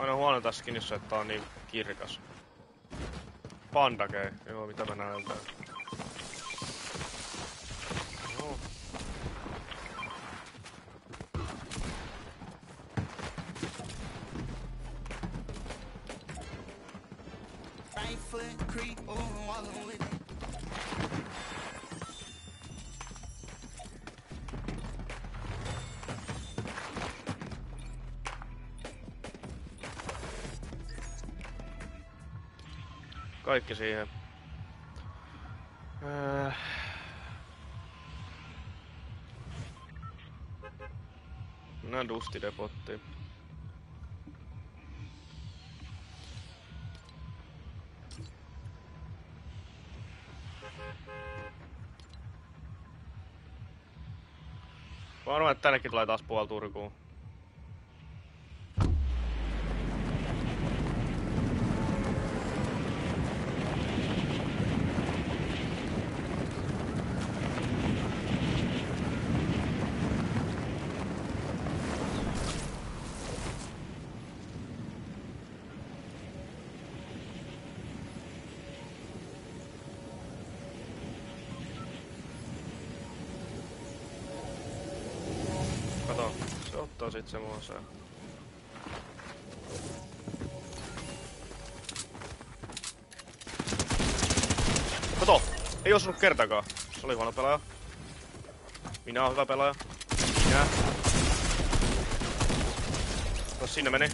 Aina huono tässä skinissä, että on niin kirkas. Pandagei. Joo, mitä mä näytän. Joo. Kaikki siihen. Mennään Dusty-depottiin. Varmaan, että tännekin tulee taas puoli Turkuun. Kato, se ottaa sit semmoisen. Kato! Ei osunut kertaakaan. Se oli huono pelaaja. Minä oon hyvä pelaaja. Minä. No sinne meni.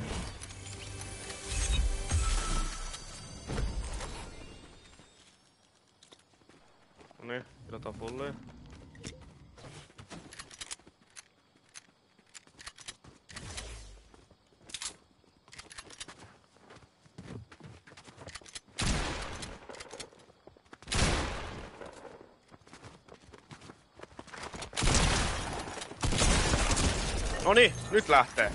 Noniin, pidetään pullia. Noniin, nyt lähtee.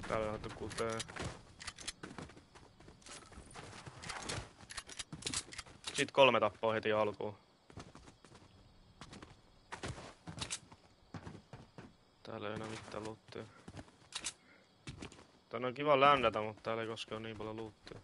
Täällä on kutee. Sitten 3 tappoa heti alkuun. Täällä ei enää mitään loottia. Tän on kiva ländätä, mutta täällä ei koskaan niin paljon loottia.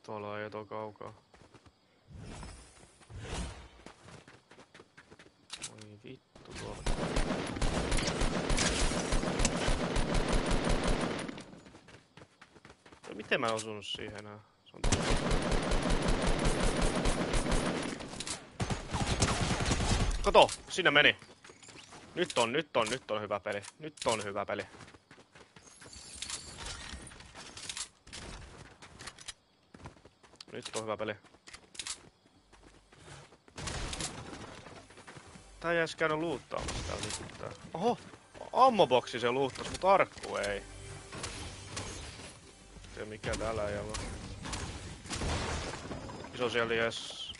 Tuolla ei ole kaukaa. Oi vittu tuolla. Miten mä en osunut siihen enää? Se on kato! Sinne meni! Nyt on hyvä peli. Nyt on hyvä peli. Nyt on hyvä peli. Tää ei edes käynyt luuttaamassa täällä mitään. Oho! Ammoboksi se luuttas, mut arkku ei. Tiedä mikä täällä ei ole. Iso siellä jes.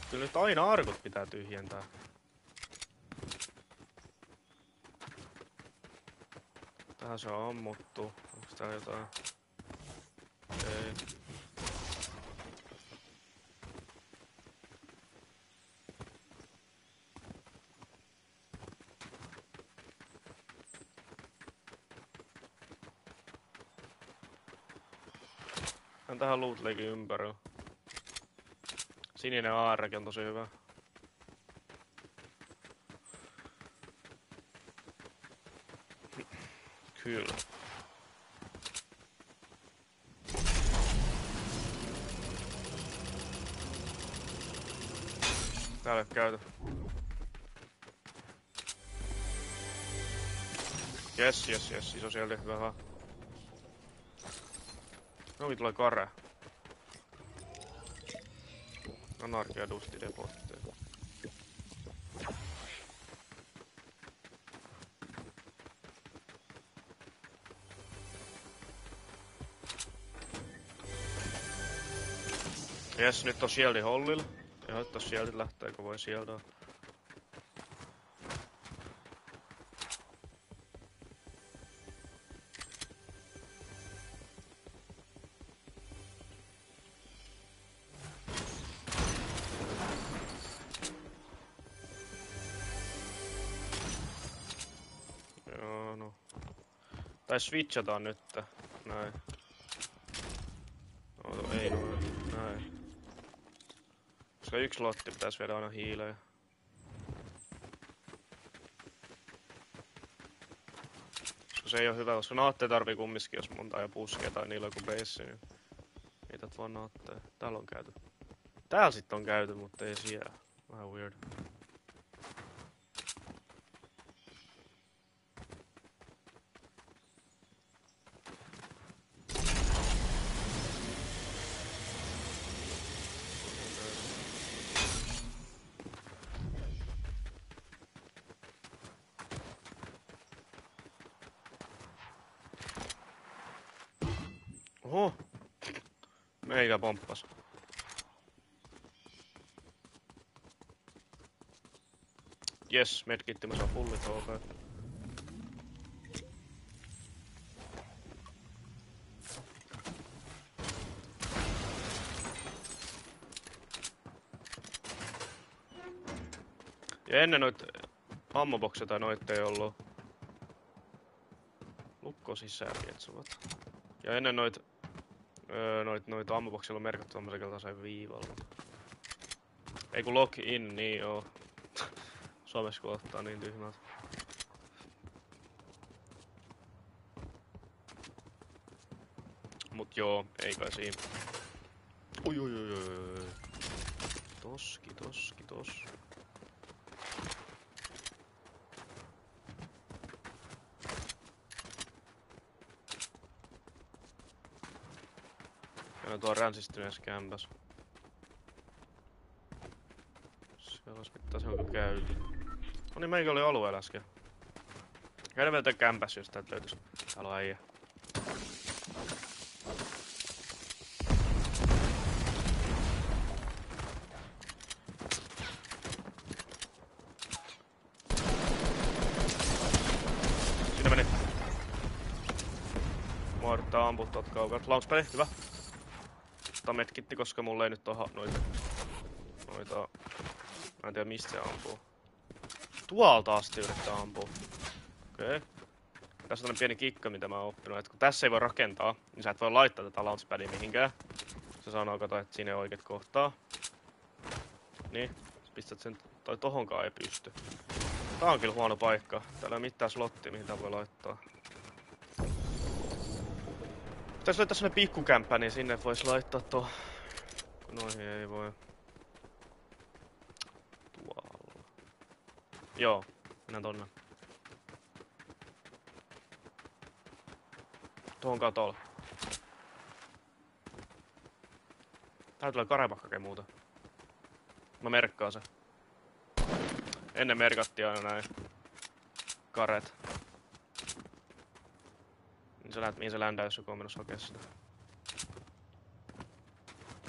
Kyllä nyt aina arkut pitää tyhjentää. Tähän se on ammuttu. Onks täällä jotain? Ei. On tähän loot leakin ympärillä. Sininen ARkin on tosi hyvä. Kyllä. Täällä ei käytä. Jes, iso sieltä vähän. Noin tulee kare. Anarkia Dusty Depotte. Jes, nyt on shieldi hollilla. Ja nyt on shieldit lähtee, kun voi shieldaa. Joo, no. Tai switchataan nyt. Näin. No, ei noin. Näin. Koska yksi lotti pitäisi viedä aina hiileen. Koska se ei oo hyvä, koska naatteja tarvii kumminkin, jos monta ja puskia tai niillä on joku base, niin ei tät vaan naatteja. Täällä on käyty. Täällä sit on käyty, mutta ei siellä. Vähän weird. Oho! Meikä pomppas. Jes, medkitti mä saan fullit HP. Ja ennen noit ammoboksia tai noit ei ollu. Lukko sisään pietsuvat. Ja ennen noit ammoboksia on merkattu tommosen keltaisen viivalla. Ei kun log in, niin joo. Suomessa kohtaa niin tyhmältä. Mut joo, ei kai siinä. Ui. Toski. Ja tuo ränsistyneessä kämpäs. Siellä olisi mittaisi onko käyty. No niin, meikä oli alueella äsken. Käydään vielä tän kämpäs, jos täältä löytyis. Täällä on äijä. Siinä meni. Muodottaa amput tuot kaukaa. Launchpeli, hyvä. Tää medkitti, koska mulla ei nyt oo noita. Mä en tiedä mistä se ampuu. Tuolta asti yrittää ampua. Okei. Tässä on tämmönen pieni kikka, mitä mä oon oppinut, että kun tässä ei voi rakentaa, niin sä et voi laittaa tätä launchpadia mihinkään. Se sanoo, kato, että siinä ei oikeet kohtaa. Niin, sä pistät sen, tai tohonkaan ei pysty. Tää on kyllä huono paikka. Täällä ei ole mitään slottia, mihin tää voi laittaa. Pitäis löytää semmonen pikkukämppä, niin sinne vois laittaa tuo. Noihin ei voi. Tuolla. Joo, mennään tonne. Tuohon katolla. Täällä tulee karepakka muuta. Mä merkkaan se. Ennen merkattiin aina näin. Karet. Niin sä näet mihin se ländää, jos joku on menossa hakea sitä.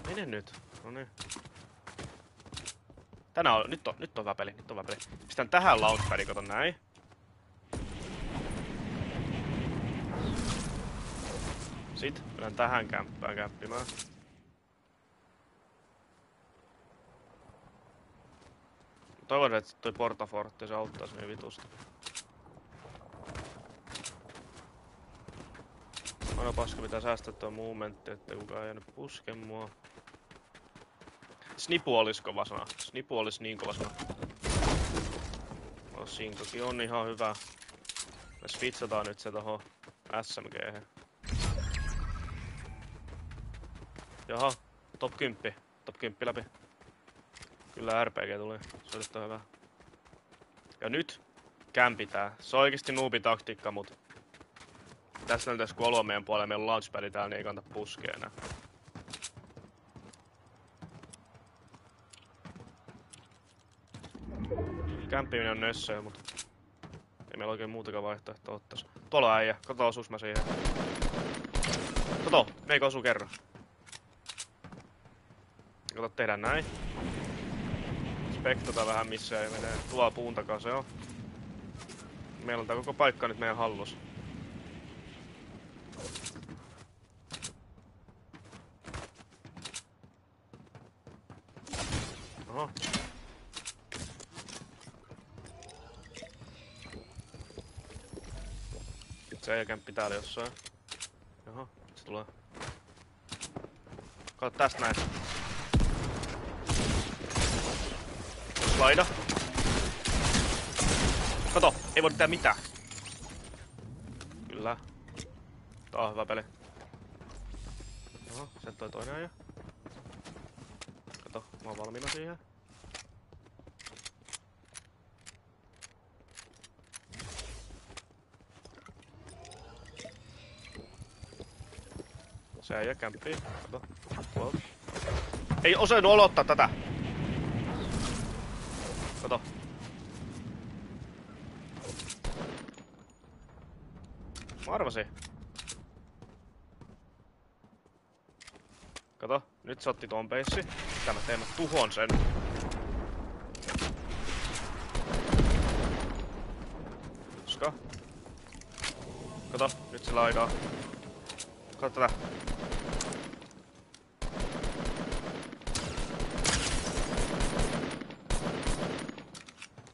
Mene nyt. Noniin. Nyt on hyvä peli. Pistän tähän launchpadiin, kato näin. Sit mennään tähän kämppään kämppimään. Toivon, että toi portafortti se auttais niin vitusta. Aina paska pitää säästää tuo momentti, ettei kukaan jäänyt pusken mua. Snipu olis kova sana. Snipu olis niin kova sana. No Sinkokin on ihan hyvä. Me switchataan nyt se tohon SMG:hen. Jaha, top 10. Top 10 läpi. Kyllä RPG tuli. Se oli hyvä. Ja nyt kämpitään. Se on oikeesti noobitaktiikka, mut tässä näytäis kun olua meidän puolella, meillä on launchpadi täällä, niin ei kannata puskea enää. Kämppiminen on nössöä, mutta ei meillä oikein muutakaan vaihtoehtoa ottais. Tuolla on äijä, kato osuus mä siihen. Kato, meikä osuu kerran. Kato, tehdään näin. Spektata vähän missä ei menee. Tuolla puun takaa se on. Meillä on tää koko paikka nyt meidän hallus. Oho. Se ei kämppi täällä jossain. Jaha, se tulee. Kato tästä näin. Slaida. Kato, ei voi tehdä mitään. Kyllä. Tää on hyvä peli. Oho, sieltä toi toinen aja. Kato, mä oon valmiina siihen. Se äijä kämppii. Kato. Tuolta. Ei osannut olottaa tätä. Kato. Mä arvasin. Kato, nyt se otti ton peissi. Mitä mä teen? Mä tuhon sen. Koska? Kato, nyt se laidaa. Kato tätä.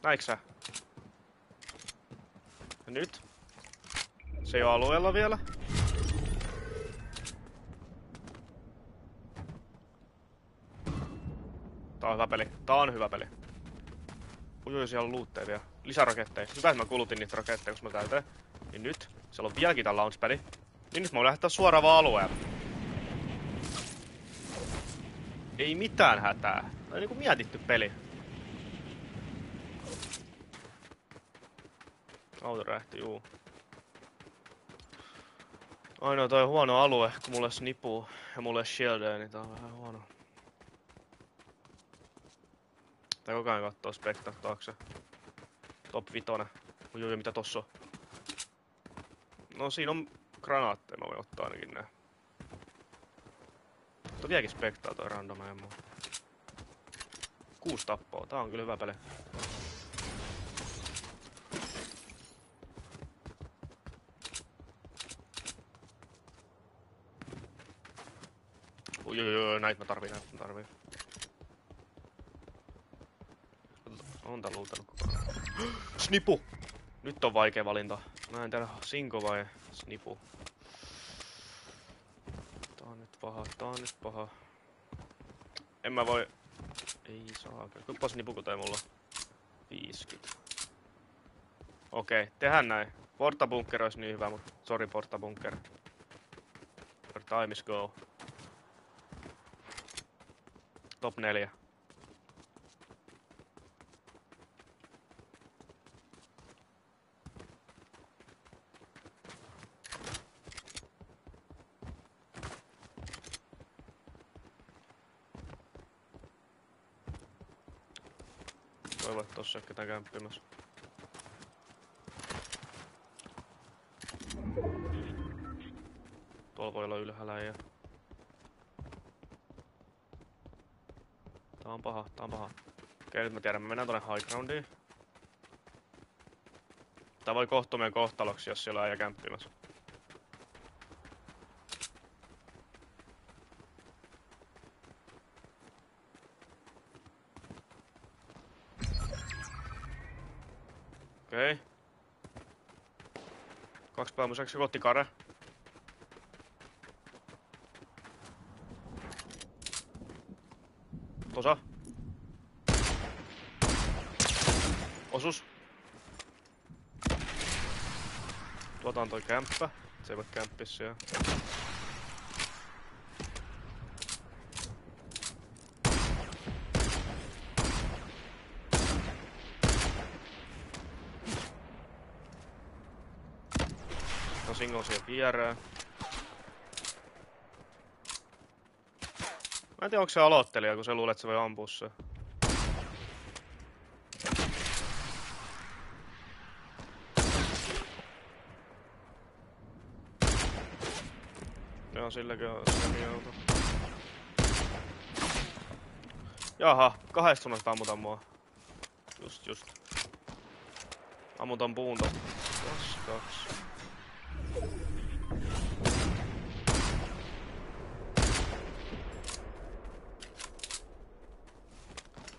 Näiks sä? Ja nyt? Se ei oo alueella vielä. Tää on hyvä peli. Tää on hyvä peli. Ujui, siellä on lootteja vielä. Lisäraketteja. Hyvä, että mä kulutin niitä raketteja, kun mä täytän. Niin nyt. Siellä on vieläkin tää launchpadi. Niin nyt mä voin lähteä suoraan vaan alueelle. Ei mitään hätää. Tää on niinku mietitty peli. Auto rähti, juu. Ainoa toi huono alue, kun mulle snipuu ja mulle shieldeja, niin tää on vähän huono. Tää koko ajan kattoo spekta taakse. Top 5. Ujui, mitä tossa on? No siinä on granaatteja, mä voin ottaa ainakin nää. Mutta vieläkin spektaa toi random ammo. 6 tappoa, tää on kyllä hyvä peli. Ui, näitä mä tarviin. On tää luutanut koko ajan. Snipu! Nyt on vaikea valinta. Mä en tiedä, Sinko vai Snipu. Tää on nyt paha. En mä voi... Ei saa. Kuinka Snipu tee mulla? 50. Okei, tehdään näin. Portabunker olisi niin hyvä, mutta sorry portabunker. Your time is go. Top 4. Toivon, että tossa ei ketään kämppimässä. Tuolla voi olla ylhäällä ja... Tää on paha. Okei, nyt mä tiedän, me mennään tonne high groundiin. Tää voi kohtua meidän kohtaloksi, jos siellä on äijä kämppimässä. Okei. 2 päämuseksi kohti kare. Tosa. Osus. Tuota on toi kämppä. Se ei voi kämppiä siellä. No single siihen vierään. Mä en tiedä onko se aloittelija, kun se luulee, että se voi ampua se. Joo, silläkin on semiauto. Jaha, 2 suunnasta ammutaan mua. Just. Ammutaan puun tosta. 2.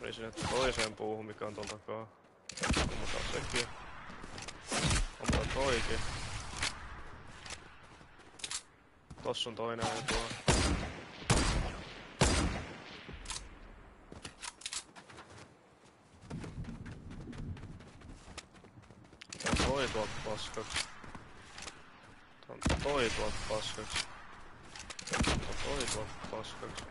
Meni sinne toiseen puuhun, mikä on tuolla takaa. Ammutaan sekin. Ammutaan toikin. Tossa on toinen ja tuo. Toi tuolta paskaksi. Toi tuolta paskaksi. Toi tuolta paskaksi.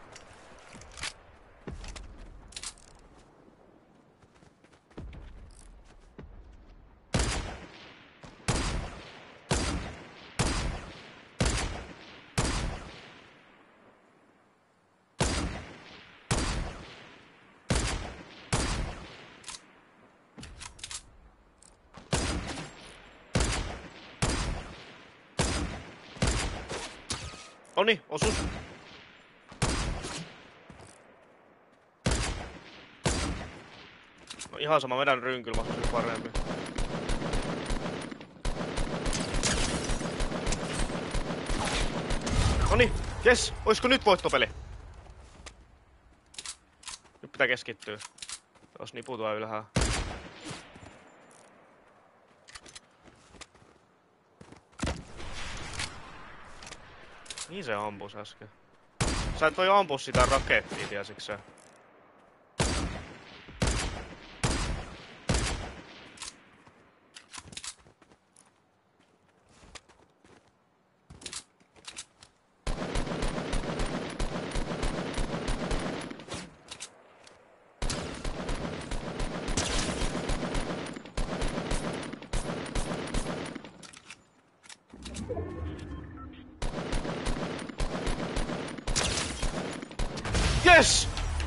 Noni, osus. No ihan sama, vedän rynkyl, mä osusin paremmin. Noni, jes, oisko nyt voittopeli? Nyt pitää keskittyä. Jos niputua ylhää. Niin se ampus äsken. Sä et voi ampua sitä rakettia, tiesitkö sä? Yes!